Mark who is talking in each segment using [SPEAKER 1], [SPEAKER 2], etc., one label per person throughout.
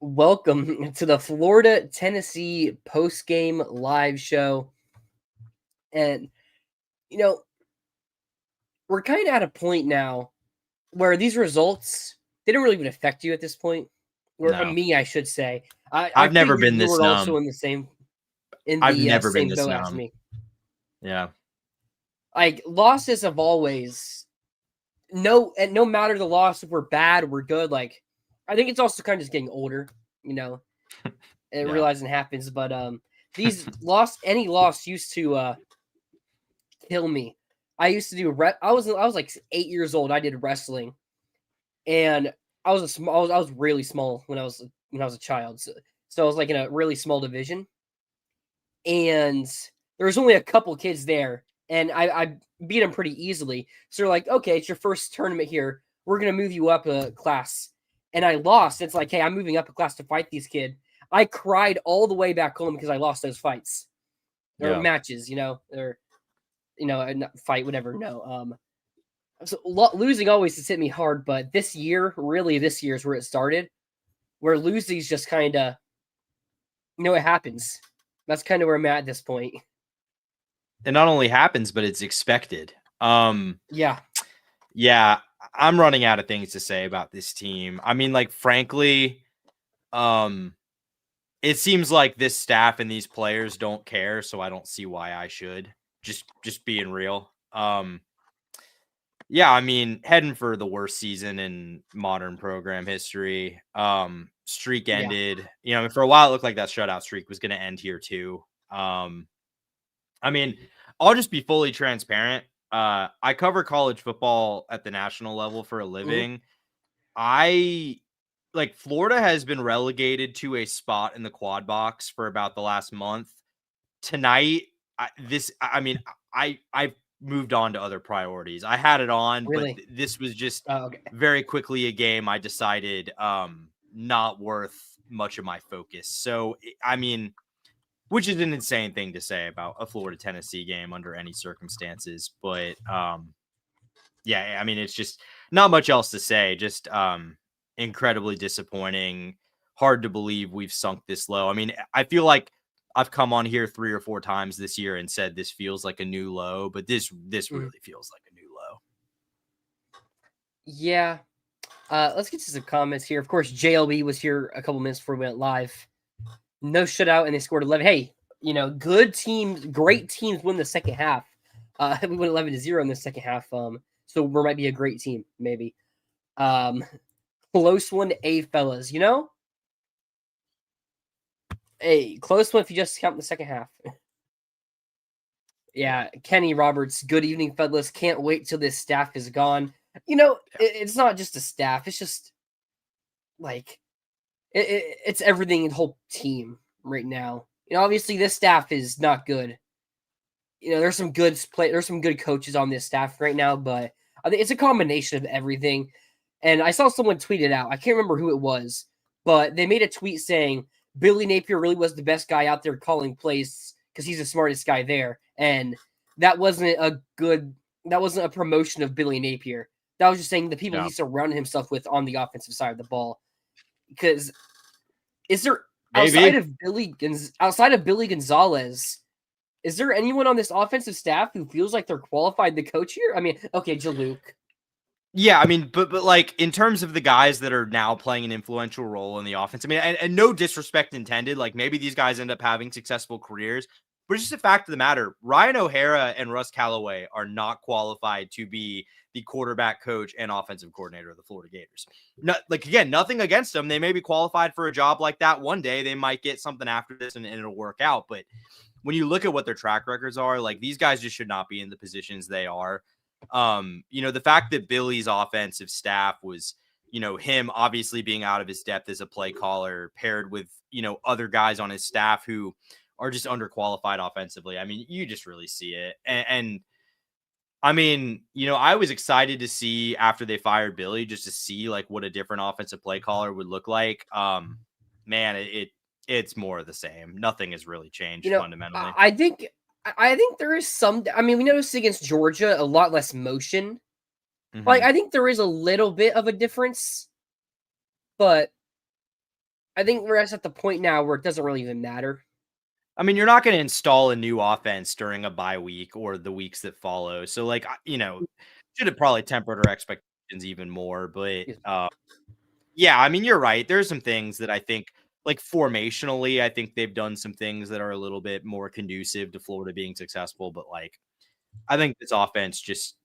[SPEAKER 1] Welcome to the Florida Tennessee postgame live show. And, you know, we're kind of at a point now where these results, they don't really even affect you at this point. Or
[SPEAKER 2] No.
[SPEAKER 1] me, I should say. I
[SPEAKER 2] I've never
[SPEAKER 1] figured
[SPEAKER 2] been
[SPEAKER 1] you
[SPEAKER 2] this
[SPEAKER 1] were also
[SPEAKER 2] numb.
[SPEAKER 1] in the same
[SPEAKER 2] I've never been
[SPEAKER 1] same
[SPEAKER 2] this
[SPEAKER 1] boat as
[SPEAKER 2] numb.
[SPEAKER 1] me.
[SPEAKER 2] Yeah.
[SPEAKER 1] Like losses have always no matter the loss, if we're bad, we're good. Like I think it's also kind of just getting older, and
[SPEAKER 2] Yeah.
[SPEAKER 1] realizing it happens. But these any loss used to kill me. I used to do I was like 8 years old. I did wrestling, and I was I was really small when I was a child. So I was like in a really small division, and there was only a couple kids there, and I beat them pretty easily. So they're like, okay, it's your first tournament here. We're gonna move you up a class, and I lost. It's like, hey, I'm moving up a class to fight these kid. I cried all the way back home because I lost those fights or
[SPEAKER 2] Yeah.
[SPEAKER 1] matches, or fight, whatever. No, so losing always has hit me hard, but this year is where it started, where losing's just kind of, it happens. That's kind of where I'm at this point.
[SPEAKER 2] It not only happens, but it's expected.
[SPEAKER 1] Yeah.
[SPEAKER 2] Yeah, I'm running out of things to say about this team. I mean, like, frankly, it seems like this staff and these players don't care, so I don't see why I should. Just being real. Yeah, I mean, heading for the worst season in modern program history. Streak ended. For a while it looked like that shutout streak was going to end here too. I mean, I'll just be fully transparent. I cover college football at the national level for a living. Florida has been relegated to a spot in the quad box for about the last month. Tonight, I've moved on to other priorities. I had it on,
[SPEAKER 1] Really?
[SPEAKER 2] but this was just
[SPEAKER 1] Okay.
[SPEAKER 2] very quickly a game I decided not worth much of my focus. So, I mean, which is an insane thing to say about a Florida Tennessee game under any circumstances. But yeah, I mean, it's just not much else to say. Just incredibly disappointing. Hard to believe we've sunk this low. I mean, I feel like I've come on here 3 or 4 times this year and said this feels like a new low, but this really feels like a new low.
[SPEAKER 1] Yeah. Let's get to some comments here. Of course, JLB was here a couple minutes before we went live. No shutout, and they scored 11. Hey, good teams, great teams win the second half. We went 11-0 in the second half. So we might be a great team, maybe. Close one to A, fellas. Hey, close one if you just count the second half. Yeah, Kenny Roberts, good evening, fellas. Can't wait till this staff is gone. It's not just a staff. It's just like it's everything in the whole team right now. Obviously this staff is not good. There's some good coaches on this staff right now, but I think it's a combination of everything. And I saw someone tweet it out. I can't remember who it was, but they made a tweet saying Billy Napier really was the best guy out there calling plays because he's the smartest guy there. And that wasn't a promotion of Billy Napier. That was just saying the people he surrounded himself with on the offensive side of the ball. Because is there outside of Billy Gonzalez, is there anyone on this offensive staff who feels like they're qualified to coach here? I mean, okay, Jaluk.
[SPEAKER 2] Yeah, I mean, but like in terms of the guys that are now playing an influential role in the offense, I mean, and no disrespect intended, like maybe these guys end up having successful careers, but it's just a fact of the matter. Ryan O'Hara and Russ Callaway are not qualified to be the quarterback coach and offensive coordinator of the Florida Gators. Again, nothing against them. They may be qualified for a job like that one day. They might get something after this and it'll work out. But when you look at what their track records are, like these guys just should not be in the positions they are. The fact that Billy's offensive staff was, him obviously being out of his depth as a play caller paired with, other guys on his staff who are just underqualified offensively. I mean, you just really see it. And I mean, I was excited to see after they fired Billy, just to see like what a different offensive play caller would look like. Man, it's more of the same. Nothing has really changed fundamentally.
[SPEAKER 1] I think there is some. I mean, we noticed against Georgia a lot less motion.
[SPEAKER 2] Mm-hmm.
[SPEAKER 1] Like I think there is a little bit of a difference, but I think we're at the point now where it doesn't really even matter.
[SPEAKER 2] I mean, you're not going to install a new offense during a bye week or the weeks that follow. So, like, should have probably tempered our expectations even more. But yeah, I mean, you're right. There's some things that I think, like formationally, I think they've done some things that are a little bit more conducive to Florida being successful. But like, I think this offense just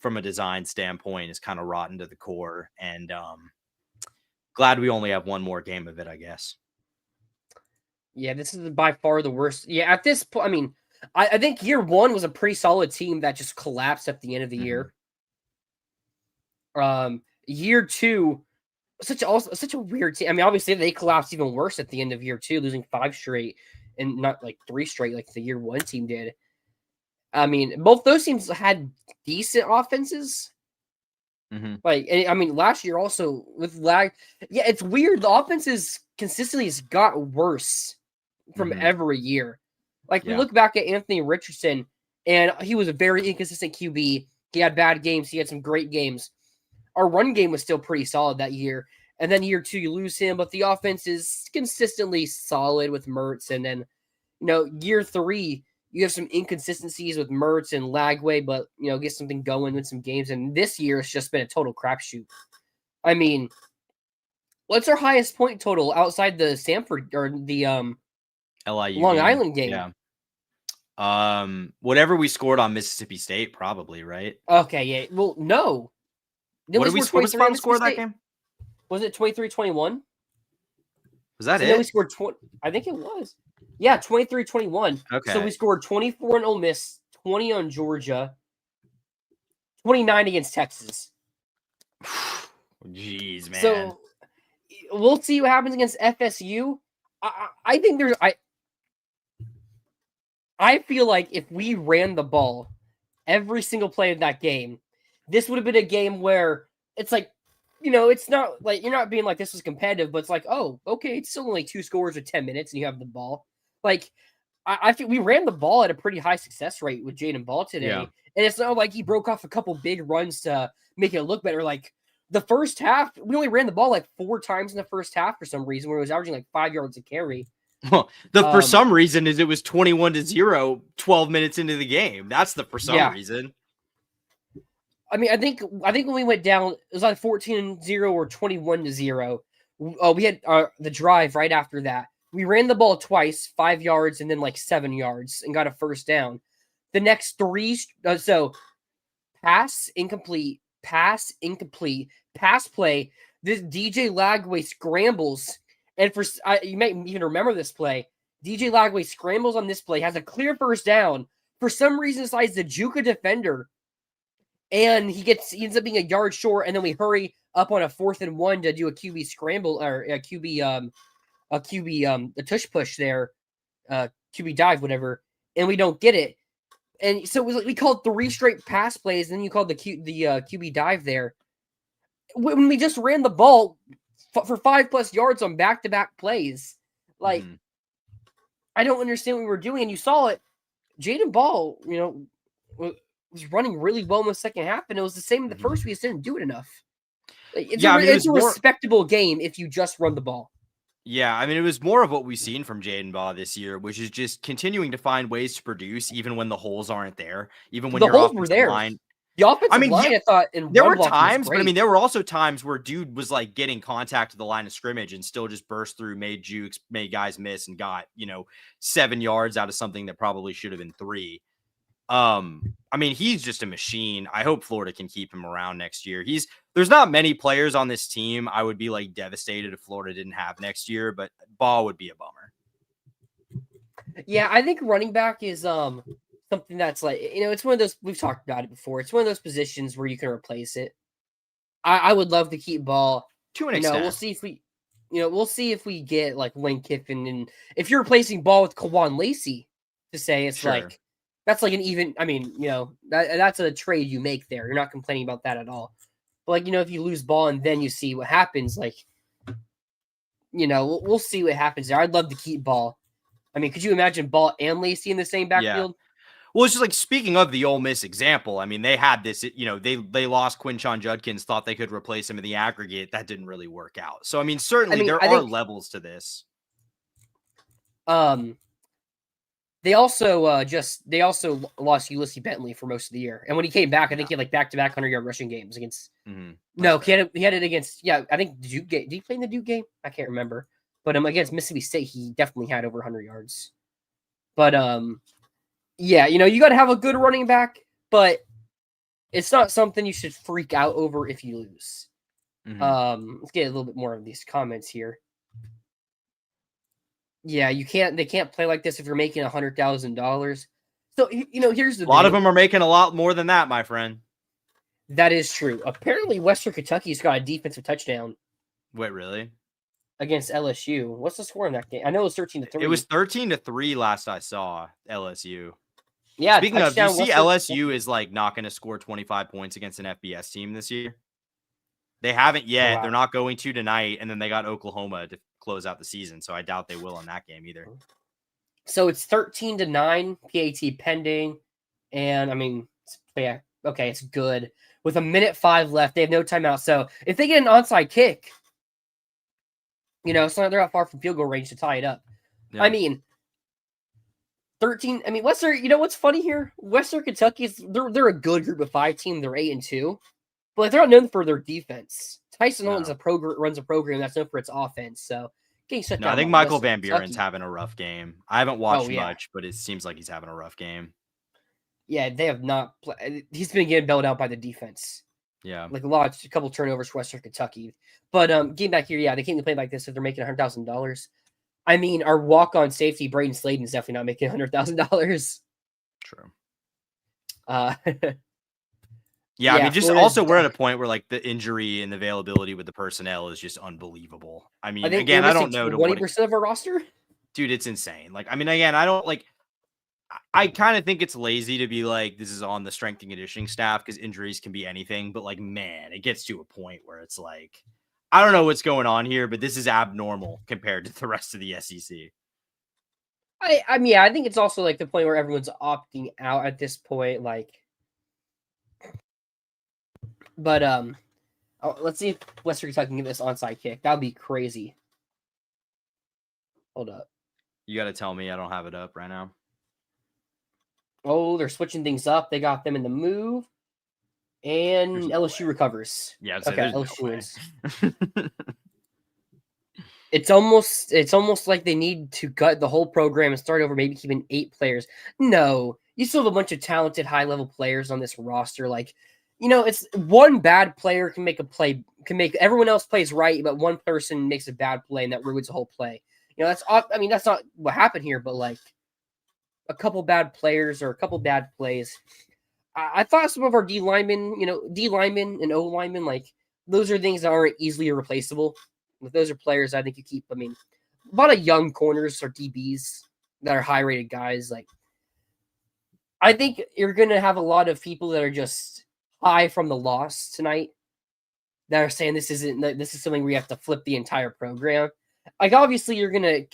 [SPEAKER 2] from a design standpoint is kind of rotten to the core. And glad we only have one more game of it, I guess.
[SPEAKER 1] Yeah, this is by far the worst. Yeah, at this point, I mean, I think year one was a pretty solid team that just collapsed at the end of the year. Year two, such a weird team. I mean, obviously they collapsed even worse at the end of year two, losing 5 straight and not like 3 straight like the year one team did. I mean, both those teams had decent offenses. Like, and, I mean, last year also with lag. Yeah, it's weird. The offenses consistently has got worse from every year. Like, we look back at Anthony Richardson, and he was a very inconsistent QB. He had bad games. He had some great games. Our run game was still pretty solid that year. And then year two, you lose him, but the offense is consistently solid with Mertz. And then, year three, you have some inconsistencies with Mertz and Lagway, but, get something going with some games. And this year, it's just been a total crapshoot. I mean, what's our highest point total outside the Samford or the
[SPEAKER 2] LIU
[SPEAKER 1] Long
[SPEAKER 2] game.
[SPEAKER 1] Island game?
[SPEAKER 2] Yeah. Whatever we scored on Mississippi State, probably, right?
[SPEAKER 1] Okay, yeah. Well, no.
[SPEAKER 2] What was the final score of that game?
[SPEAKER 1] Was it 23-21?
[SPEAKER 2] Was that
[SPEAKER 1] so
[SPEAKER 2] it?
[SPEAKER 1] Then we scored 20. I think it was. Yeah, 23-21.
[SPEAKER 2] Okay.
[SPEAKER 1] So we scored 24 on Ole Miss, 20 on Georgia, 29 against Texas.
[SPEAKER 2] Jeez, man.
[SPEAKER 1] So we'll see what happens against FSU. I think I feel like if we ran the ball every single play of that game, this would have been a game where it's like, it's not like you're not being like this was competitive, but it's like, oh, okay, it's still only 2 scores with 10 minutes and you have the ball. Like, I feel we ran the ball at a pretty high success rate with Jaden Ball today.
[SPEAKER 2] Yeah.
[SPEAKER 1] And it's not like he broke off a couple big runs to make it look better. Like, the first half, we only ran the ball like 4 times in the first half for some reason, where it was averaging like 5 yards a carry.
[SPEAKER 2] Well, for some reason is it was 21-0 12 minutes into the game. That's the for some reason.
[SPEAKER 1] I mean, I think when we went down, it was like 14-0 or 21-0. We had the drive right after that. We ran the ball twice, 5 yards, and then like 7 yards, and got a first down. The next 3, so pass incomplete, pass play. This DJ Lagway scrambles, and you may even remember this play. DJ Lagway scrambles on this play, has a clear first down. For some reason, decides to juke a defender. And he ends up being a yard short, and then we hurry up on a 4th and 1 to do a QB scramble or a QB a tush push there, QB dive, whatever, and we don't get it. And so it was like we called 3 straight pass plays, and then you called the QB dive there. When we just ran the ball for 5+ yards on back-to-back plays, like I don't understand what we were doing. And you saw it, Jaden Ball, was running really well in the second half, and it was the same in the first. We just didn't do it enough. It's a respectable game if you just run the ball.
[SPEAKER 2] Yeah, I mean, it was more of what we've seen from Jaden Ball this year, which is just continuing to find ways to produce, even when the holes aren't there, even when
[SPEAKER 1] the
[SPEAKER 2] your
[SPEAKER 1] holes
[SPEAKER 2] offensive
[SPEAKER 1] were there.
[SPEAKER 2] line.
[SPEAKER 1] The offensive line, I thought,
[SPEAKER 2] there were times, but I mean, there were also times where dude was like getting contact to the line of scrimmage and still just burst through, made jukes, made guys miss, and got 7 yards out of something that probably should have been 3. I mean, he's just a machine. I hope Florida can keep him around next year. There's not many players on this team I would be like devastated if Florida didn't have next year, but Ball would be a bummer.
[SPEAKER 1] Yeah, I think running back is something that's like, it's one of those, we've talked about it before. It's one of those positions where you can replace it. I would love to keep Ball
[SPEAKER 2] to an extent.
[SPEAKER 1] We'll see if we get like Lane Kiffin, and if you're replacing Ball with Kawan Lacey, to say it's like that's like an even. I mean, that's a trade you make there. You're not complaining about that at all. But like, if you lose Ball and then you see what happens, like, we'll see what happens there. I'd love to keep Ball. I mean, could you imagine Ball and Lacey in the same backfield?
[SPEAKER 2] Well, it's just like speaking of the Ole Miss example. I mean, they had this. They lost Quinshon Judkins, thought they could replace him in the aggregate. That didn't really work out. So I mean, certainly there
[SPEAKER 1] I
[SPEAKER 2] are
[SPEAKER 1] think
[SPEAKER 2] levels to this.
[SPEAKER 1] they also lost Ulysses Bentley for most of the year, and when he came back, I think he had like back-to-back 100-yard rushing games against. No, fair. He had it against. Yeah, I think Duke. Did he play in the Duke game? I can't remember, but against Mississippi State, he definitely had over 100 yards. But yeah, you got to have a good running back, but it's not something you should freak out over if you lose. Let's get a little bit more of these comments here. Yeah, they can't play like this if you're making $100,000. So, here's the
[SPEAKER 2] thing. A lot of them are making a lot more than that, my friend.
[SPEAKER 1] That is true. Apparently, Western Kentucky's got a defensive touchdown.
[SPEAKER 2] Wait, really?
[SPEAKER 1] Against LSU. What's the score in that game? I know it was 13-3.
[SPEAKER 2] It was 13-3 last I saw LSU.
[SPEAKER 1] Yeah.
[SPEAKER 2] Speaking of, you see LSU is like not going to score 25 points against an FBS team this year. They haven't yet. Oh, wow. They're not going to tonight. And then they got Oklahoma to close out the season. So I doubt they will in that game either.
[SPEAKER 1] So it's 13-9, PAT pending. And I mean, yeah, okay, it's good. With 1:05 left, they have no timeout. So if they get an onside kick, they're not far from field goal range to tie it up. Yeah. I mean, 13. I mean, Western. What's funny here? Western Kentucky they're a good group of 5 team. They're 8-2, but they're not known for their defense. Tyson runs a program that's known for its offense. So getting shut down.
[SPEAKER 2] I think Michael Van Buren's having a rough game. I haven't watched much, but it seems like he's having a rough game.
[SPEAKER 1] Yeah, they have not. He's been getting bailed out by the defense.
[SPEAKER 2] Yeah,
[SPEAKER 1] like a couple turnovers for Western Kentucky. But getting back here, yeah, they can't play like this if they're making $100,000. I mean, our walk-on safety, Braden Sladen, is definitely not making $100,000.
[SPEAKER 2] True.
[SPEAKER 1] Yeah,
[SPEAKER 2] I mean, just also we're at a point where like the injury and the availability with the personnel is just unbelievable. I mean, again, I don't know
[SPEAKER 1] 20% of our roster.
[SPEAKER 2] Dude, it's insane. Like, I mean, again, I don't like. I kind of think it's lazy to be like, this is on the strength and conditioning staff because injuries can be anything. But like, man, it gets to a point where it's like, I don't know what's going on here, but this is abnormal compared to the rest of the SEC.
[SPEAKER 1] I mean, I think it's also like the point where everyone's opting out at this point. Like, but let's see if Western Kentucky can give this onside kick. That would be crazy. Hold up.
[SPEAKER 2] You got to tell me I don't have it up right now.
[SPEAKER 1] Oh, they're switching things up. They got them in the move. And LSU recovers.
[SPEAKER 2] Yeah, okay, LSU
[SPEAKER 1] wins. It's almost like they need to gut the whole program and start over, maybe keeping 8 players. No, you still have a bunch of talented, high-level players on this roster. Like, it's one bad player can make a play, can make everyone else plays right, but one person makes a bad play and that ruins the whole play. That's not what happened here, but like a couple bad players or a couple bad plays. I thought some of our D linemen and O linemen, like those are things that aren't easily replaceable. But those are players I think you keep. I mean, a lot of young corners or DBs that are high-rated guys. Like, I think you're going to have a lot of people that are just high from the loss tonight that are saying this is something where you have to flip the entire program. Like, obviously, you're gonna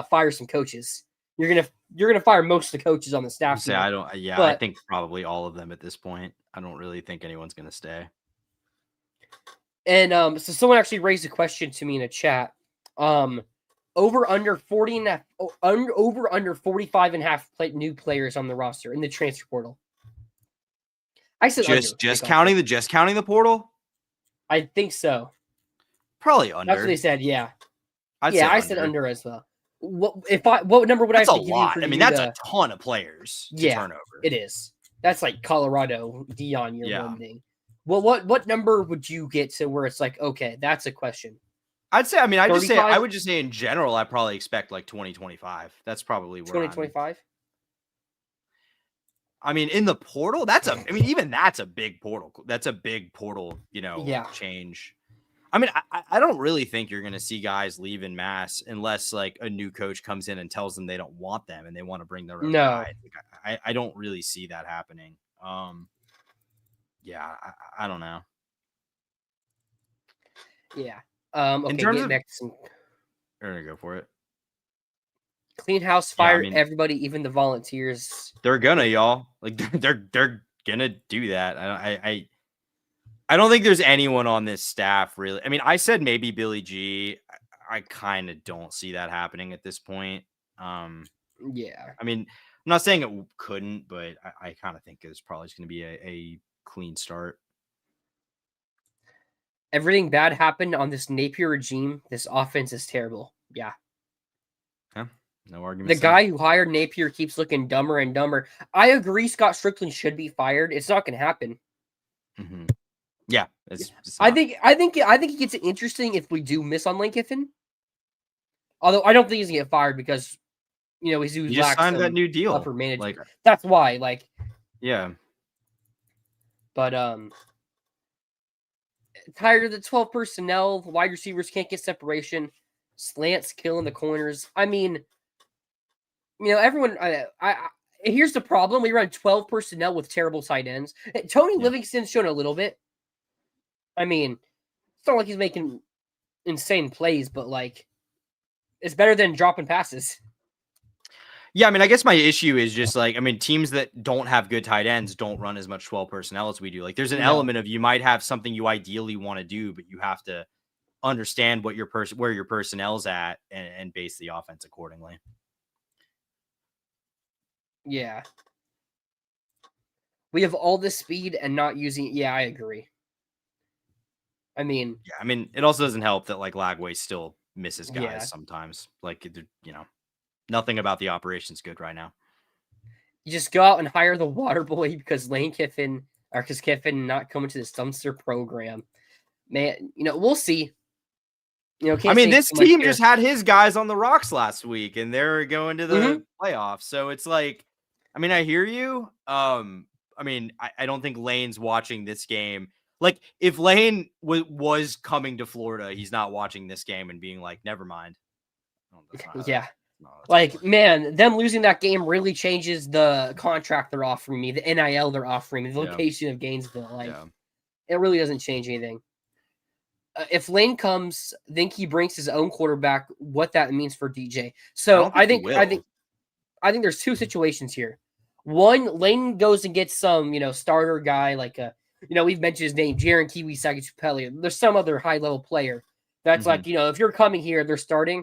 [SPEAKER 1] fire some coaches. You're gonna fire most of the coaches on the staff.
[SPEAKER 2] I think probably all of them at this point. I don't really think anyone's gonna stay.
[SPEAKER 1] And so someone actually raised a question to me in a chat. Over under 40 and over under 45 and a half new players on the roster in the transfer portal. I said
[SPEAKER 2] just counting the portal.
[SPEAKER 1] I think so.
[SPEAKER 2] Probably under.
[SPEAKER 1] That's what they said. Yeah.
[SPEAKER 2] I
[SPEAKER 1] said under as well. What number would I have to give you?
[SPEAKER 2] I mean, that's a ton of players to turn over.
[SPEAKER 1] It is. That's like Colorado Dion year one thing. Well, what number would you get to where it's like, okay, that's a question?
[SPEAKER 2] I'd say, I would just say in general, I probably expect like 2025. That's probably where
[SPEAKER 1] 2025.
[SPEAKER 2] I mean, in the portal, even that's a big portal. That's a big portal, change. I mean, I don't really think you're going to see guys leave in mass unless like a new coach comes in and tells them they don't want them and they want to bring their own guy. I don't really see that happening. Yeah, I don't know.
[SPEAKER 1] Yeah. Okay,
[SPEAKER 2] in terms of,
[SPEAKER 1] back to some...
[SPEAKER 2] we're going to go for it.
[SPEAKER 1] Clean house,
[SPEAKER 2] Yeah, I
[SPEAKER 1] fire
[SPEAKER 2] mean,
[SPEAKER 1] everybody, even the volunteers.
[SPEAKER 2] they're gonna, y'all. Like they're gonna do that. I don't think there's anyone on this staff really. I mean, I said maybe Billy G. I kind of don't see that happening at this point.
[SPEAKER 1] Yeah.
[SPEAKER 2] I mean, I'm not saying it couldn't, but I kind of think it's probably just going to be a clean start.
[SPEAKER 1] Everything bad happened on this Napier regime. This offense is terrible. Yeah.
[SPEAKER 2] Yeah, no argument.
[SPEAKER 1] The guy who hired Napier keeps looking dumber and dumber. I agree Scott Strickland should be fired. It's not going to happen.
[SPEAKER 2] Mm-hmm. Yeah, it's
[SPEAKER 1] I think it gets interesting if we do miss on Lane Kiffin. Although I don't think he's going to get fired because he
[SPEAKER 2] just signed that new deal.
[SPEAKER 1] Upper management. That's why.
[SPEAKER 2] Yeah.
[SPEAKER 1] But tired of the 12 personnel. Wide receivers can't get separation. Slants killing the corners. I mean, everyone. Here's the problem: we run 12 personnel with terrible tight ends. Tony Livingston's shown a little bit. I mean, it's not like he's making insane plays, but it's better than dropping passes.
[SPEAKER 2] Yeah, I mean, I guess my issue is just teams that don't have good tight ends don't run as much 12 personnel as we do. There's an element of you might have something you ideally want to do, but you have to understand what where your personnel's at and base the offense accordingly.
[SPEAKER 1] Yeah. We have all this speed and not using it. Yeah, I agree. I mean,
[SPEAKER 2] it also doesn't help that Lagway still misses guys sometimes. Nothing about the operation's good right now.
[SPEAKER 1] You just go out and hire the water boy because Kiffin not coming to the Stumster program. Man, we'll see.
[SPEAKER 2] This team just had his guys on the rocks last week, and they're going to the playoffs. So it's I hear you. I don't think Lane's watching this game. If Lane was coming to Florida, he's not watching this game and being never mind.
[SPEAKER 1] Yeah. Man, them losing that game really changes the contract they're offering me, the NIL they're offering me, the location of Gainesville. It really doesn't change anything. If Lane comes, think he brings his own quarterback, what that means for DJ. So I think there's two situations here. One, Lane goes and gets some, starter guy we've mentioned his name, Jaron Kiwi Sagatupelli. There's some other high level player that's if you're coming here, they're starting.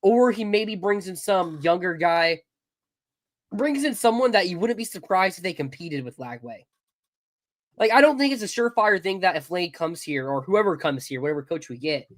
[SPEAKER 1] Or he maybe brings in some younger guy, brings in someone that you wouldn't be surprised if they competed with Lagway. I don't think it's a surefire thing that if Lane comes here or whoever comes here, whatever coach we get,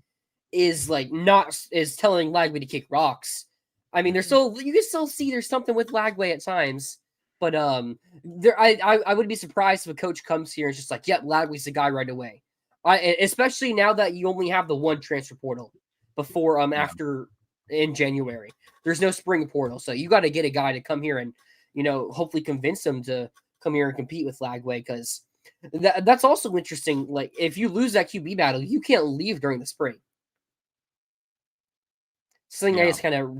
[SPEAKER 1] is telling Lagway to kick rocks. I mean, you can still see there's something with Lagway at times, but I would be surprised if a coach comes here and is just yep, Lagway's the guy right away. Especially now that you only have the one transfer portal before after. In January, there's no spring portal, so you got to get a guy to come here and hopefully convince him to come here and compete with Lagway, because that's also interesting. If you lose that QB battle, you can't leave during the spring. Something I just kind of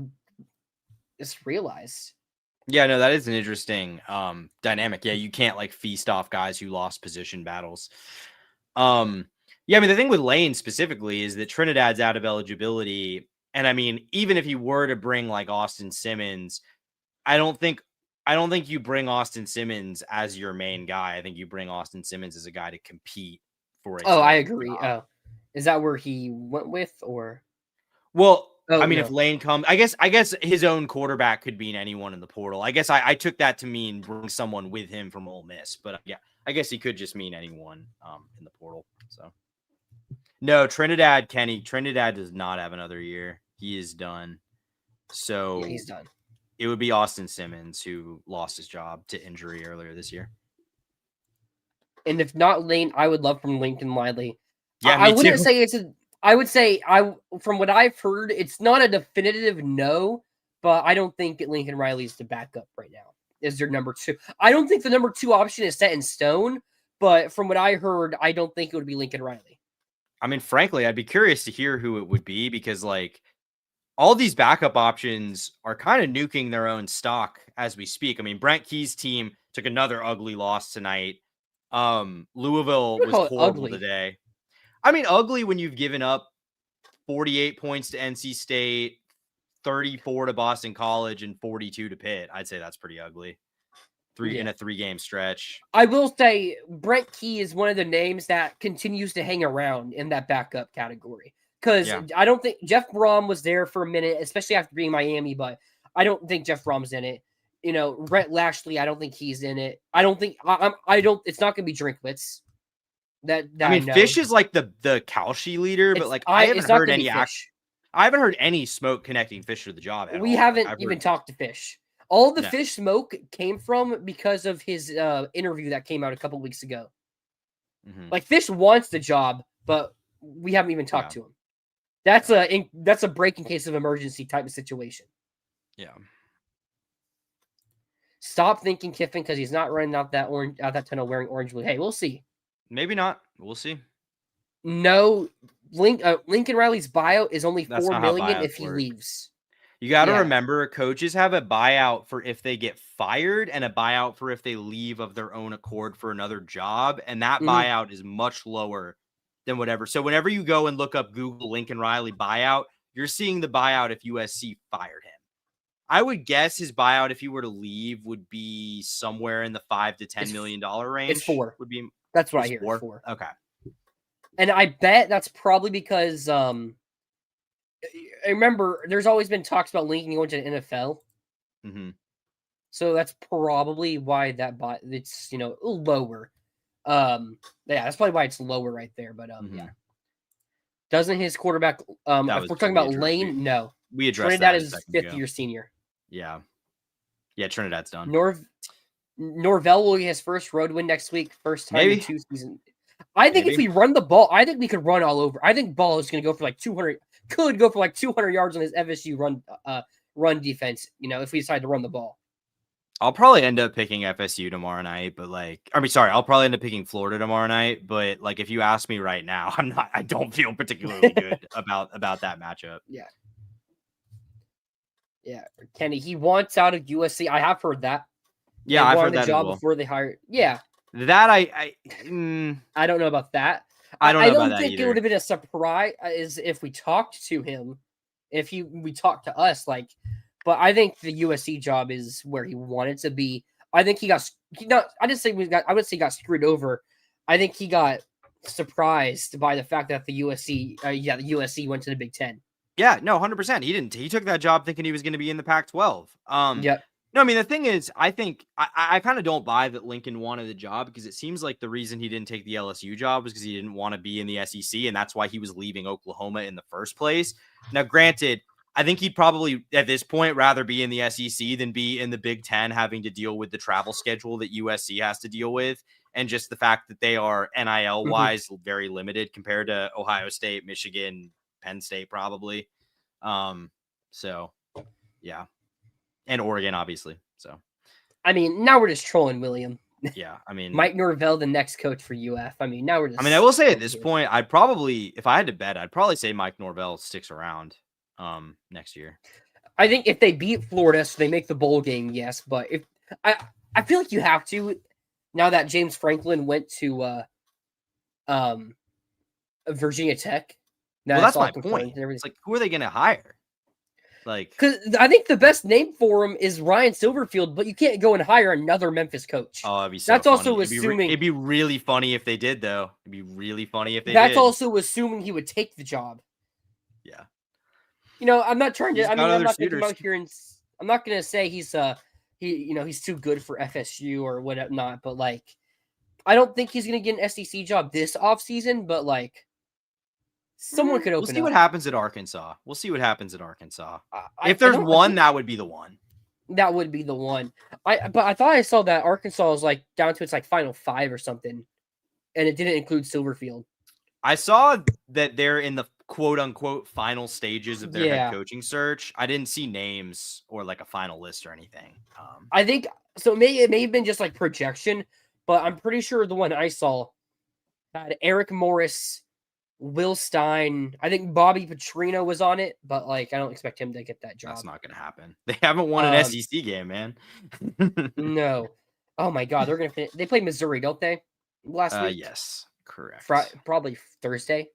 [SPEAKER 1] just realized.
[SPEAKER 2] Yeah, no, that is an interesting dynamic. Yeah, you can't feast off guys who lost position battles. The thing with Lane specifically is that Trinidad's out of eligibility. And even if you were to bring Austin Simmons, I don't think you bring Austin Simmons as your main guy. I think you bring Austin Simmons as a guy to compete for it.
[SPEAKER 1] I agree. Oh, is that where he went with, or?
[SPEAKER 2] Well, if Lane comes, I guess his own quarterback could mean anyone in the portal. I guess I took that to mean bring someone with him from Ole Miss, but yeah, I guess he could just mean anyone in the portal. So no, Trinidad does not have another year. He is done. So
[SPEAKER 1] he's done.
[SPEAKER 2] It would be Austin Simmons who lost his job to injury earlier this year.
[SPEAKER 1] And if not Lane, I would love from Lincoln Riley.
[SPEAKER 2] Yeah,
[SPEAKER 1] I wouldn't say I would say from what I've heard, it's not a definitive no, but I don't think Lincoln Riley's the backup right now. Is their number two? I don't think the number two option is set in stone, but from what I heard, I don't think it would be Lincoln Riley.
[SPEAKER 2] Frankly, I'd be curious to hear who it would be, because all these backup options are kind of nuking their own stock as we speak. Brent Key's team took another ugly loss tonight. Louisville was horrible today. Ugly when you've given up 48 points to NC State, 34 to Boston College and 42 to Pitt. I'd say that's pretty ugly. In a 3-game stretch.
[SPEAKER 1] I will say Brent Key is one of the names that continues to hang around in that backup category. Because I don't think Jeff Brom was there for a minute, especially after being Miami, but I don't think Jeff Brom's in it. You know, Brett Lashley, I don't think he's in it. I don't think it's not gonna be Drinkwitz. That I mean,
[SPEAKER 2] Fish is like the Kalshi leader, but like I haven't heard any I haven't heard any smoke connecting Fish to the job at all.
[SPEAKER 1] We haven't even talked to Fish. All the Fish smoke came from because of his interview that came out a couple weeks ago. Like Fish wants the job, but we haven't even talked to him. That's a breaking case of emergency type of situation.
[SPEAKER 2] Yeah.
[SPEAKER 1] Stop thinking Kiffin because he's not running out that tunnel wearing orange blue. Hey, we'll see.
[SPEAKER 2] Maybe not. We'll see.
[SPEAKER 1] No, Lincoln Riley's buyout is only $4 million if he leaves.
[SPEAKER 2] You got to remember, coaches have a buyout for if they get fired and a buyout for if they leave of their own accord for another job, and that buyout is much lower than whatever. So whenever you go and look up Google Lincoln Riley buyout, you're seeing the buyout if USC fired him. I would guess his buyout if he were to leave would be somewhere in the $5 to $10 million range.
[SPEAKER 1] It's 4.
[SPEAKER 2] That's
[SPEAKER 1] what I hear.
[SPEAKER 2] 4. Okay.
[SPEAKER 1] And I bet that's probably because I remember there's always been talks about Lincoln going to the NFL. So that's probably why it's lower. That's probably why it's lower right there. But yeah. Doesn't his quarterback if we're talking about Lane, no.
[SPEAKER 2] We addressed
[SPEAKER 1] Trinidad is 5th-year senior.
[SPEAKER 2] Yeah. Yeah, Trinidad's done.
[SPEAKER 1] Norvell will get his first road win next week. First time in 2 seasons. I think if we run the ball, I think we could run all over. I think Ball is going to go for like 200. Could go for like 200 yards on his FSU run defense. If we decide to run the ball.
[SPEAKER 2] I'll probably end up picking FSU tomorrow night, but I'll probably end up picking Florida tomorrow night. But like, if you ask me right now, I don't feel particularly good about that matchup.
[SPEAKER 1] Yeah. Yeah, Kenny, he wants out of USC. I have heard that.
[SPEAKER 2] Yeah, I've heard that as well.
[SPEAKER 1] Before they hired. Yeah.
[SPEAKER 2] That I
[SPEAKER 1] don't know about that.
[SPEAKER 2] I don't
[SPEAKER 1] think it would have been a surprise if we talked to him, we talked to us, but I think the USC job is where he wanted to be. I think I would say he got screwed over. I think he got surprised by the fact that the USC went to the Big Ten.
[SPEAKER 2] Yeah, no, 100%. He took that job thinking he was going to be in the Pac-12.
[SPEAKER 1] Yep.
[SPEAKER 2] No, I mean, the thing is, I think I kind of don't buy that Lincoln wanted the job because it seems like the reason he didn't take the LSU job was because he didn't want to be in the SEC, and that's why he was leaving Oklahoma in the first place. Now, granted, I think he'd probably, at this point, rather be in the SEC than be in the Big Ten having to deal with the travel schedule that USC has to deal with, and just the fact that they are NIL-wise very limited compared to Ohio State, Michigan, Penn State, probably. So, yeah. And Oregon, obviously. So,
[SPEAKER 1] I mean, now we're just trolling William.
[SPEAKER 2] Yeah, I mean,
[SPEAKER 1] Mike Norvell, the next coach for UF. I mean, now we're just.
[SPEAKER 2] I mean, I will say at this point, I'd probably, if I had to bet, I'd probably say Mike Norvell sticks around next year.
[SPEAKER 1] I think if they beat Florida, so they make the bowl game, yes. But if I feel like you have to, now that James Franklin went to Virginia Tech.
[SPEAKER 2] Well, that's my point. It's like, who are they going to hire?
[SPEAKER 1] Because I think the best name for him is Ryan Silverfield, but you can't go and hire another Memphis coach.
[SPEAKER 2] Oh, that'd be so
[SPEAKER 1] That's
[SPEAKER 2] funny.
[SPEAKER 1] Also assuming
[SPEAKER 2] it'd be really funny if they did, though. It'd be really funny if they did.
[SPEAKER 1] That's also assuming he would take the job.
[SPEAKER 2] Yeah.
[SPEAKER 1] I'm not trying to. I'm not thinking about here, and I'm not going to say he's he's too good for FSU or whatnot. But I don't think he's going to get an SEC job this offseason. But someone could open.
[SPEAKER 2] We'll see what happens at Arkansas. If there's one, that would be the one.
[SPEAKER 1] That would be the one. But I thought I saw that Arkansas was down to its final 5 or something, and it didn't include Silverfield.
[SPEAKER 2] I saw that they're in the quote unquote final stages of their head coaching search. I didn't see names or a final list or anything.
[SPEAKER 1] I think so. It may have been just projection, but I'm pretty sure the one I saw had Eric Morris, Will Stein. I think Bobby Petrino was on it, but I don't expect him to get that job.
[SPEAKER 2] That's not going to happen. They haven't won an SEC game, man.
[SPEAKER 1] No. Oh my God, they're going to finish. They played Missouri, don't they? Last week.
[SPEAKER 2] Yes, correct.
[SPEAKER 1] Probably Thursday.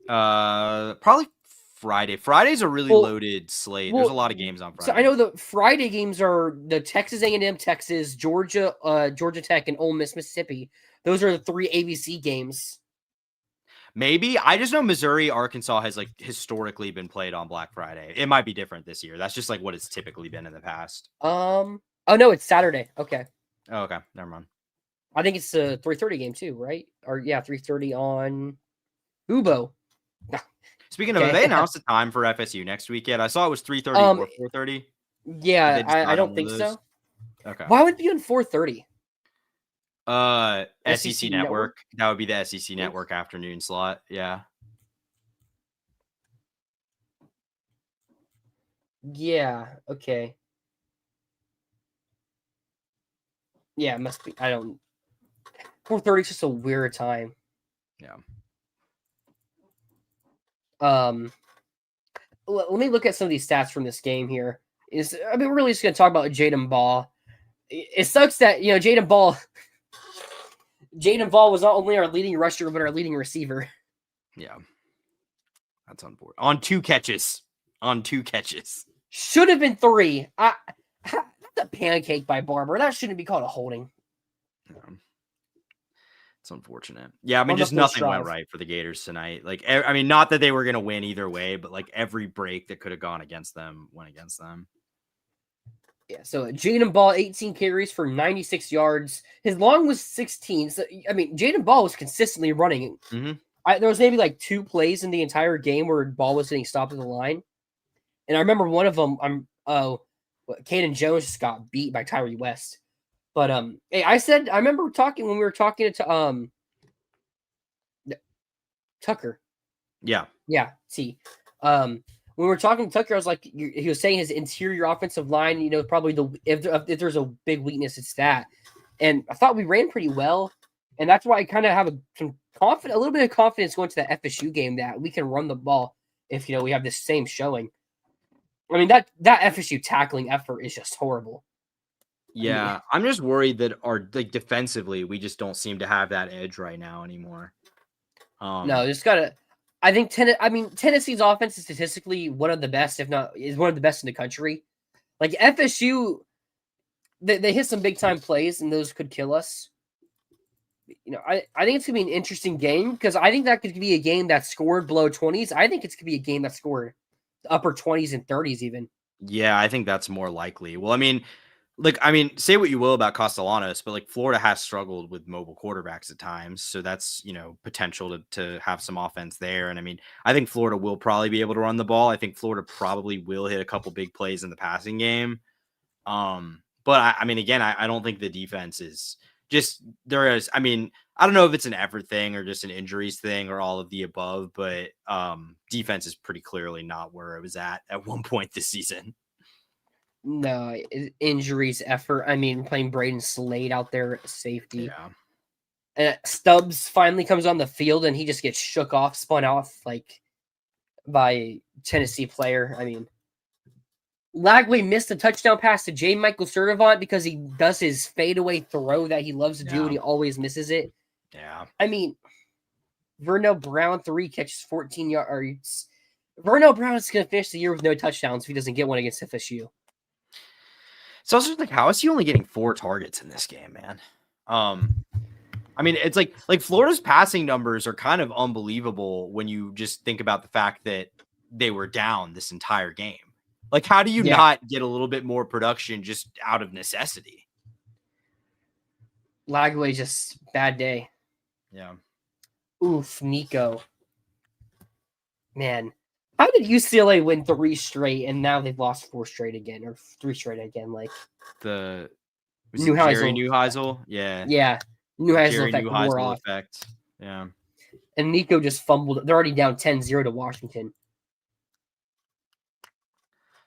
[SPEAKER 2] Probably Friday. Friday's a really loaded slate. There's a lot of games on Friday.
[SPEAKER 1] So I know the Friday games are the Texas A&M, Texas, Georgia, Georgia Tech, and Ole Miss, Mississippi. Those are the 3 ABC games.
[SPEAKER 2] Maybe. I just know Missouri, Arkansas has like historically been played on Black Friday. It might be different this year. That's just like what it's typically been in the past.
[SPEAKER 1] Oh no, it's Saturday. Okay.
[SPEAKER 2] Oh, okay. Never mind.
[SPEAKER 1] I think it's a 3:30 game too, right? Or yeah, 3:30 on Ubo.
[SPEAKER 2] Speaking of, have they announced the time for FSU next week yet? I saw it was 3:30 or 4:30.
[SPEAKER 1] Yeah, I don't think so.
[SPEAKER 2] Okay.
[SPEAKER 1] Why would it be on 4:30?
[SPEAKER 2] SEC Network. That would be the SEC Network afternoon slot. Yeah.
[SPEAKER 1] Yeah. Okay. Yeah, it must be. I don't. 4:30 is just a weird time.
[SPEAKER 2] Yeah.
[SPEAKER 1] Let me look at some of these stats from this game here. We're really just going to talk about Jaden Ball. It sucks that Jaden Ball was not only our leading rusher but our leading receiver.
[SPEAKER 2] Yeah, that's on board. On two catches.
[SPEAKER 1] Should have been 3. That's a pancake by Barber. That shouldn't be called a holding.
[SPEAKER 2] Yeah. It's unfortunate. Yeah, I mean, just nothing went right for the Gators tonight. Like, I mean, not that they were going to win either way, but like every break that could have gone against them went against them.
[SPEAKER 1] Yeah, so Jaden Ball, 18 carries for 96 yards. His long was 16. So, I mean, Jaden Ball was consistently running.
[SPEAKER 2] Mm-hmm.
[SPEAKER 1] There was maybe like 2 plays in the entire game where Ball was getting stopped at the line. And I remember one of them, Caden Jones just got beat by Tyree West. But hey, I remember talking when we were talking to Tucker.
[SPEAKER 2] Yeah.
[SPEAKER 1] Yeah. See, when we were talking to Tucker, I was like, he was saying his interior offensive line, probably if there's a big weakness, it's that. And I thought we ran pretty well, and that's why I kind of have a little bit of confidence going to that FSU game that we can run the ball if we have this same showing. I mean that FSU tackling effort is just horrible.
[SPEAKER 2] Yeah, I'm just worried that defensively we just don't seem to have that edge right now anymore.
[SPEAKER 1] No, just gotta. I think Tennessee's offense is statistically one of the best, if not is one of the best in the country. Like FSU, they hit some big time plays, and those could kill us. I think it's gonna be an interesting game because I think that could be a game that's scored below 20s. I think it's gonna be a game that's scored upper 20s and 30s even.
[SPEAKER 2] Yeah, I think that's more likely. Well, say what you will about Castellanos, but Florida has struggled with mobile quarterbacks at times. So that's, potential to have some offense there. And I think Florida will probably be able to run the ball. I think Florida probably will hit a couple big plays in the passing game. But again, I don't think the defense is just there is. I don't know if it's an effort thing or just an injuries thing or all of the above, but defense is pretty clearly not where it was at one point this season.
[SPEAKER 1] No, injuries, effort. Playing Braden Slade out there at safety. Yeah. Stubbs finally comes on the field and he just gets shook off, spun off by Tennessee player. Lagway missed a touchdown pass to J. Michael Sturdivant because he does his fadeaway throw that he loves to do and he always misses it.
[SPEAKER 2] Yeah.
[SPEAKER 1] Vernell Brown, 3 catches, 14 yards. Vernell Brown is going to finish the year with no touchdowns if he doesn't get one against FSU.
[SPEAKER 2] It's also how is he only getting 4 targets in this game, man? It's like Florida's passing numbers are kind of unbelievable when you just think about the fact that they were down this entire game. How do you not get a little bit more production just out of necessity?
[SPEAKER 1] Lagway just bad day.
[SPEAKER 2] Yeah.
[SPEAKER 1] Oof, Nico. Man. How did UCLA win 3 straight and now they've lost 4 straight again or 3 straight again?
[SPEAKER 2] Jerry
[SPEAKER 1] Neuheisel.
[SPEAKER 2] Yeah.
[SPEAKER 1] Yeah. Neuheisel
[SPEAKER 2] Jerry
[SPEAKER 1] effect
[SPEAKER 2] Neuheisel effect. Yeah.
[SPEAKER 1] And Nico just fumbled. They're already down 10-0 to Washington.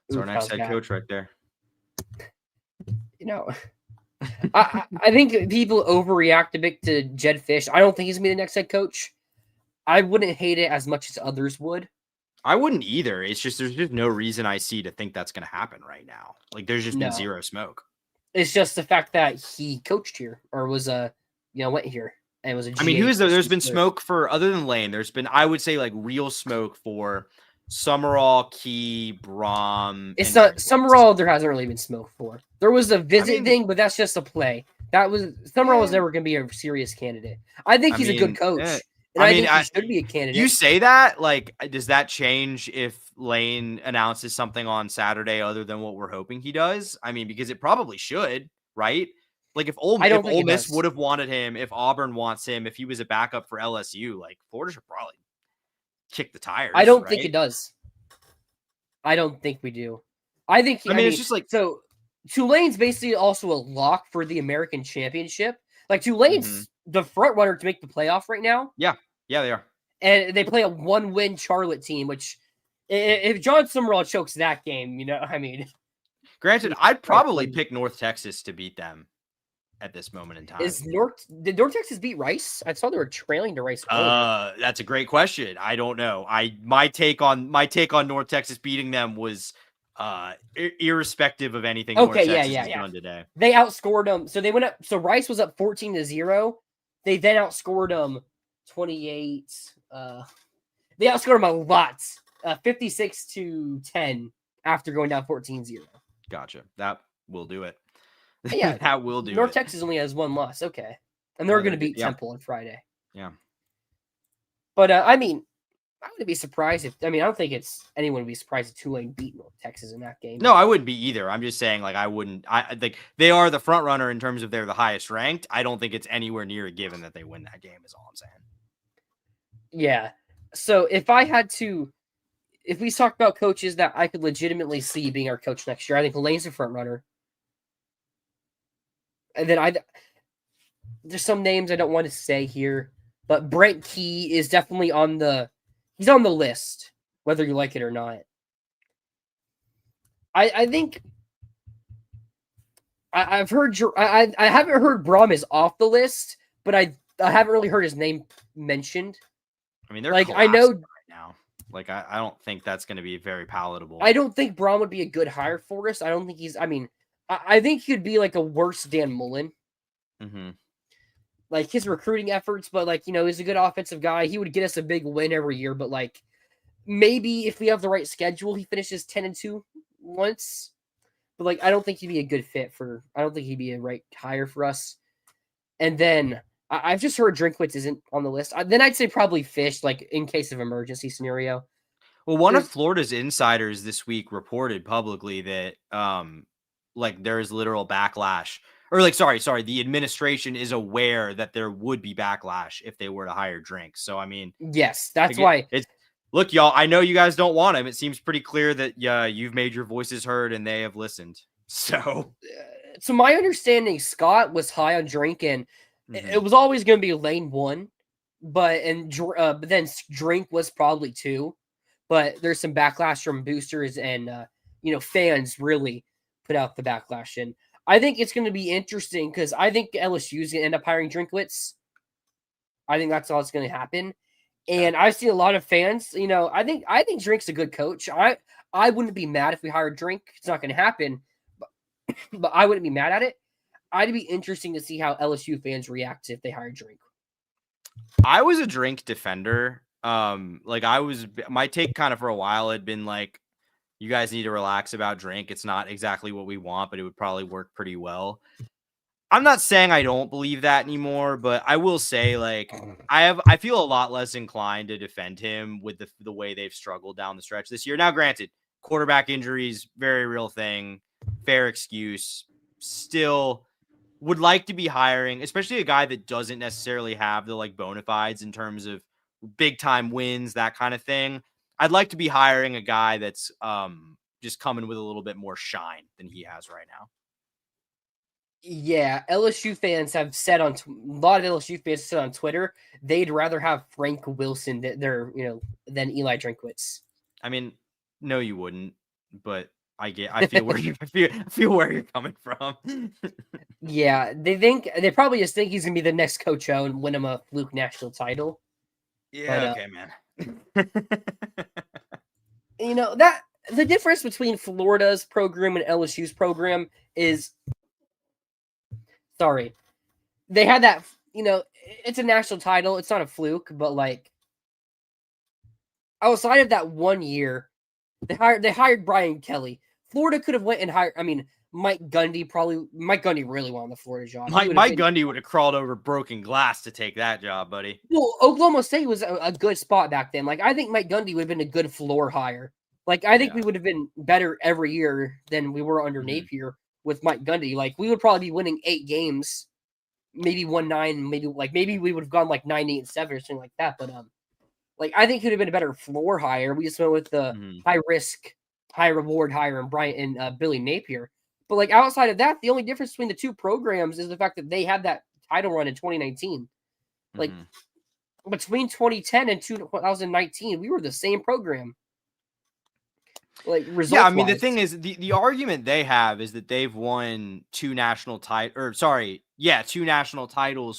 [SPEAKER 2] It's our next head coach right there.
[SPEAKER 1] I think people overreact a bit to Jed Fish. I don't think he's going to be the next head coach. I wouldn't hate it as much as others would.
[SPEAKER 2] I wouldn't either. It's just there's just no reason I see to think that's going to happen right now. There's just been zero smoke.
[SPEAKER 1] It's just the fact that he coached here or was went here and was a GA.
[SPEAKER 2] There's been smoke for other than Lane. There's been, I would say, real smoke for Summerall, Key, Brom.
[SPEAKER 1] It's
[SPEAKER 2] and
[SPEAKER 1] not
[SPEAKER 2] Drinkwitz.
[SPEAKER 1] Summerall. There hasn't really been smoke for. There was a visit thing, but that's just a play. That was Summerall was never going to be a serious candidate. I think he's a good coach, and I think he should be a candidate.
[SPEAKER 2] You say that, like, does that change if Lane announces something on Saturday other than what we're hoping he does? I mean, because it probably should, right? Like, if Ole Miss would have wanted him, if Auburn wants him, if he was a backup for LSU, like, Florida should probably kick the tires.
[SPEAKER 1] I don't think it does. I don't think we do. I think. I mean, it's just like so. Tulane's basically also a lock for the American Championship. Like Tulane's the front runner to make the playoff right now.
[SPEAKER 2] Yeah, they are.
[SPEAKER 1] And they play a 1-win Charlotte team, which if John Summerall chokes that game, I mean.
[SPEAKER 2] Granted, I'd probably pick North Texas to beat them at this moment in time.
[SPEAKER 1] Did North Texas beat Rice? I saw they were trailing to Rice.
[SPEAKER 2] That's a great question. I don't know. My take on North Texas beating them was irrespective of anything North Texas has done today.
[SPEAKER 1] They outscored them. So they went up. So Rice was up 14-0. They then outscored them 28. They outscored them a lot. 56-10 after going down 14-0.
[SPEAKER 2] Gotcha. That will do it.
[SPEAKER 1] Yeah,
[SPEAKER 2] that will do
[SPEAKER 1] North Texas only has one loss. Okay. And they're going to beat Temple on Friday.
[SPEAKER 2] Yeah.
[SPEAKER 1] But, I mean, I wouldn't be surprised I don't think anyone would be surprised if Tulane beat North Texas in that game.
[SPEAKER 2] No, I wouldn't be either. I'm just saying, like, I think they are the front runner in terms of they're the highest ranked. I don't think it's anywhere near a given that they win that game is all I'm saying.
[SPEAKER 1] Yeah. So if we talk about coaches that I could legitimately see being our coach next year, I think Lane's the front runner. And then there's some names I don't want to say here, but Brent Key is definitely he's on the list, whether you like it or not. I think I've heard I haven't heard Brom is off the list, but I haven't really heard his name mentioned.
[SPEAKER 2] I mean, they're
[SPEAKER 1] like I know
[SPEAKER 2] right now. Like I don't think that's going to be very palatable.
[SPEAKER 1] I don't think Brom would be a good hire for us. I don't think he's. I mean, I think he'd be like a worse Dan Mullen.
[SPEAKER 2] Mm-hmm.
[SPEAKER 1] Like his recruiting efforts, but like, he's a good offensive guy. He would get us a big win every year, but like maybe if we have the right schedule, he finishes 10-2 once. But like, I don't think he'd be a good fit I don't think he'd be a right hire for us. And then I've just heard Drinkwitz isn't on the list. Then I'd say probably Fish, like in case of emergency scenario.
[SPEAKER 2] Well, one of Florida's insiders this week reported publicly that like there is literal backlash, or like sorry, the administration is aware that there would be backlash if they were to hire Drink. So I mean,
[SPEAKER 1] yes, that's why
[SPEAKER 2] look, y'all, I know you guys don't want him. It seems pretty clear that you've made your voices heard and they have listened. So
[SPEAKER 1] my understanding, Scott was high on Drink, and it was always going to be lane 1, but then Drink was probably 2. But there's some backlash from boosters and fans really put out the backlash. And I think it's going to be interesting because I think LSU is going to end up hiring Drinkwitz. I think that's all that's going to happen. And I see a lot of fans, I think Drink's a good coach. I wouldn't be mad if we hired Drink. It's not going to happen, but I wouldn't be mad at it. It'd be interesting to see how LSU fans react if they hire Drink.
[SPEAKER 2] I was a Drink defender. My take kind of for a while had been like, you guys need to relax about Drink. It's not exactly what we want, but it would probably work pretty well. I'm not saying I don't believe that anymore, but I will say, like, I feel a lot less inclined to defend him with the way they've struggled down the stretch this year. Now, granted, quarterback injuries, very real thing, fair excuse. Still would like to be hiring, especially a guy that doesn't necessarily have the like bona fides in terms of big time wins, that kind of thing. I'd like to be hiring a guy that's just coming with a little bit more shine than he has right now.
[SPEAKER 1] Yeah, LSU fans have said a lot of LSU fans said on Twitter they'd rather have Frank Wilson than Eli Drinkwitz.
[SPEAKER 2] I mean, no, you wouldn't, but I feel where you're coming from.
[SPEAKER 1] Yeah, they probably just think he's gonna be the next Coach O and win him a fluke national title.
[SPEAKER 2] Yeah, okay, man.
[SPEAKER 1] That the difference between Florida's program and LSU's program is, they had that, it's a national title. It's not a fluke, but like outside of that 1 year, They hired Brian Kelly. Florida could have went and hired. I mean, Mike Gundy really wanted the Florida job.
[SPEAKER 2] Mike Gundy would have crawled over broken glass to take that job, buddy.
[SPEAKER 1] Well, Oklahoma State was a good spot back then. Like, I think Mike Gundy would have been a good floor hire. Like, I think we would have been better every year than we were under Napier with Mike Gundy. Like, we would probably be winning 8 games, maybe 1-9, maybe we would have gone like 9-8-7 or something like that. But like, I think it would have been a better floor hire. We just went with the high risk, high reward hire and Brian and Billy Napier. But like, outside of that, the only difference between the two programs is the fact that they had that title run in 2019. Like, between 2010 and 2019, we were the same program. Like, results.
[SPEAKER 2] Yeah, I mean, the thing is, the argument they have is that they've won 2 national titles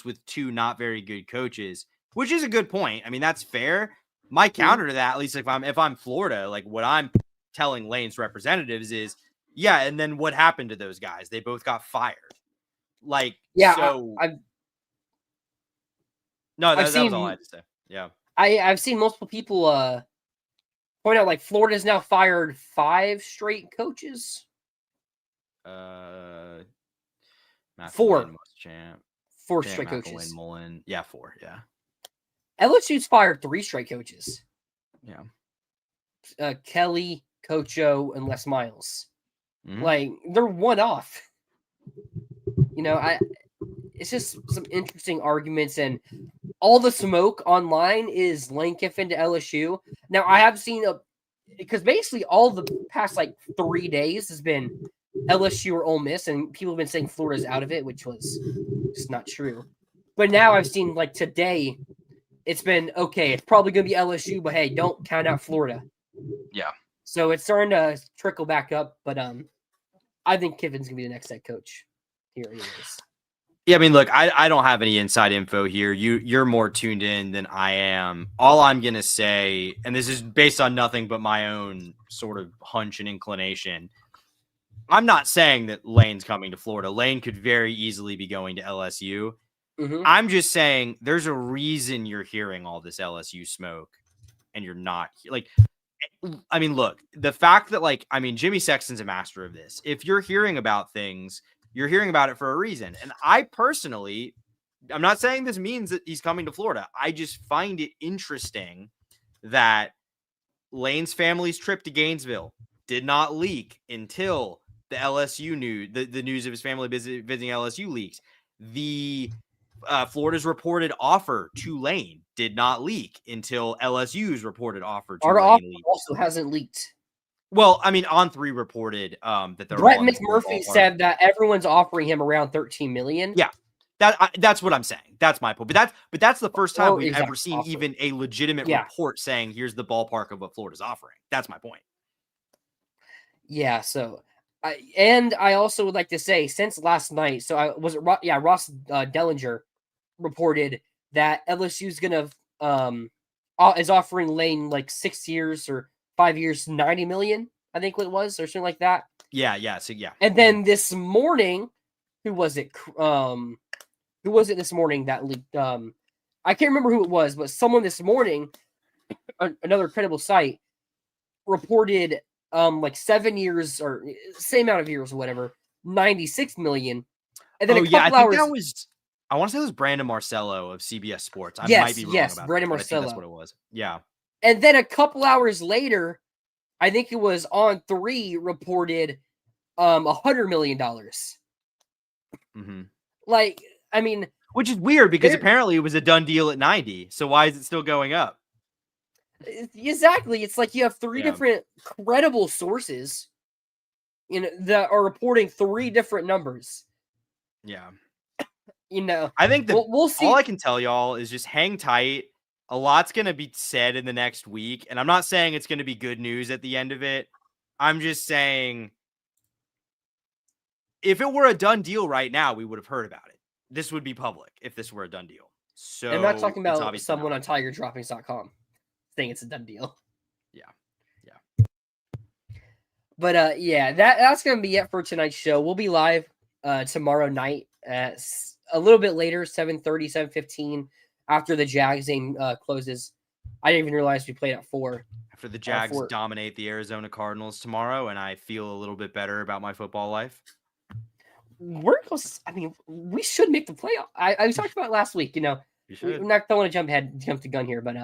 [SPEAKER 2] with 2 not very good coaches, which is a good point. I mean, that's fair. My counter to that, at least if I'm Florida, like, what I'm telling Lane's representatives is, yeah, and then what happened to those guys? They both got fired. Like,
[SPEAKER 1] yeah,
[SPEAKER 2] so
[SPEAKER 1] that
[SPEAKER 2] was all I had to say. Yeah,
[SPEAKER 1] I've seen multiple people point out, like, Florida's now fired 5 straight coaches.
[SPEAKER 2] 4
[SPEAKER 1] straight coaches.
[SPEAKER 2] Mullen. Yeah, 4. Yeah.
[SPEAKER 1] LSU's fired 3 straight coaches.
[SPEAKER 2] Yeah.
[SPEAKER 1] Kelly, Cocho, and Les Miles. Like, they're one off. You know, it's just some interesting arguments, and all the smoke online is Lane Kiffin to LSU. Now, I have seen because basically all the past like 3 days has been LSU or Ole Miss, and people have been saying Florida's out of it, which was just not true. But now I've seen, like, today, it's been, okay, it's probably going to be LSU, but hey, don't count out Florida.
[SPEAKER 2] Yeah.
[SPEAKER 1] So it's starting to trickle back up, but I think Kiffin's going to be the next head coach here anyways.
[SPEAKER 2] Yeah, I mean, look, I don't have any inside info here. You're more tuned in than I am. All I'm going to say, and this is based on nothing but my own sort of hunch and inclination, I'm not saying that Lane's coming to Florida. Lane could very easily be going to LSU. I'm just saying there's a reason you're hearing all this LSU smoke and you're not. Like, I mean, look, the fact that, like, I mean, Jimmy Sexton's a master of this. If you're hearing about things, you're hearing about it for a reason. And I personally, I'm not saying this means that he's coming to Florida. I just find it interesting that Lane's family's trip to Gainesville did not leak until the LSU news, the news of his family visiting LSU leaks. The Florida's reported offer to Lane did not leak until LSU's reported offer to
[SPEAKER 1] Our
[SPEAKER 2] Lane
[SPEAKER 1] offer
[SPEAKER 2] leaked.
[SPEAKER 1] also hasn't leaked.
[SPEAKER 2] Well, I mean, On3 reported that they're
[SPEAKER 1] Brett McMurphy said that everyone's offering him around $13 million.
[SPEAKER 2] Yeah, that's what I'm saying. That's my point. But that's the first time we've ever seen even a legitimate report saying here's the ballpark of what Florida's offering. That's my point.
[SPEAKER 1] Yeah. So, I also would like to say, since last night, so Ross Dellinger reported that LSU's gonna is offering Lane like 6 years or 5 years, $90 million, I think what it was, or something like that.
[SPEAKER 2] Yeah. So yeah.
[SPEAKER 1] And then this morning, who was it this morning that leaked? I can't remember who it was, but someone this morning, another credible site, reported like 7 years or same amount of years or whatever, $96 million. And then
[SPEAKER 2] I think that was, I want to say it was Brandon Marcello of CBS Sports. I might be wrong about
[SPEAKER 1] Brandon
[SPEAKER 2] that,
[SPEAKER 1] Marcello.
[SPEAKER 2] I think that's what it was. Yeah.
[SPEAKER 1] And then a couple hours later, I think it was On3 reported $100 million. Like, I mean,
[SPEAKER 2] which is weird because apparently it was a done deal at 90. So why is it still going up?
[SPEAKER 1] Exactly. It's like you have 3 different credible sources, that are reporting 3 different numbers.
[SPEAKER 2] Yeah.
[SPEAKER 1] I
[SPEAKER 2] think
[SPEAKER 1] we'll see.
[SPEAKER 2] All I can tell y'all is just hang tight. A lot's going to be said in the next week. And I'm not saying it's going to be good news at the end of it. I'm just saying if it were a done deal right now, we would have heard about it. This would be public if this were a done deal. So
[SPEAKER 1] I'm not talking about someone on TigerDroppings.com saying it's a done deal.
[SPEAKER 2] Yeah.
[SPEAKER 1] But that's going to be it for tonight's show. We'll be live tomorrow night at a little bit later, 7:30, 7:15, after the Jags game closes. I didn't even realize we played at 4.
[SPEAKER 2] After the Jags
[SPEAKER 1] 4.
[SPEAKER 2] dominate the Arizona Cardinals tomorrow, and I feel a little bit better about my football life.
[SPEAKER 1] We're close. I mean, we should make the playoff. I talked about it last week. You
[SPEAKER 2] should.
[SPEAKER 1] We're not going to jump the gun here, but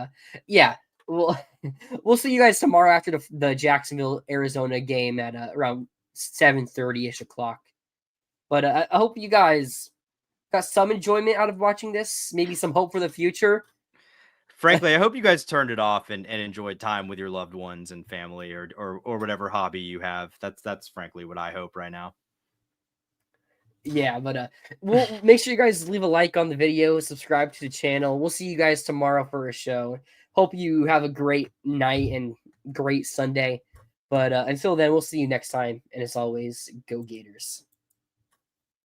[SPEAKER 1] yeah, we'll see you guys tomorrow after the Jacksonville Arizona game at around 7:30ish o'clock. But I hope you guys got some enjoyment out of watching this. Maybe some hope for the future.
[SPEAKER 2] Frankly, I hope you guys turned it off and enjoyed time with your loved ones and family or whatever hobby you have. That's frankly what I hope right now.
[SPEAKER 1] Yeah, but we'll make sure you guys leave a like on the video, subscribe to the channel. We'll see you guys tomorrow for a show. Hope you have a great night and great Sunday. But until then, we'll see you next time. And as always, go Gators.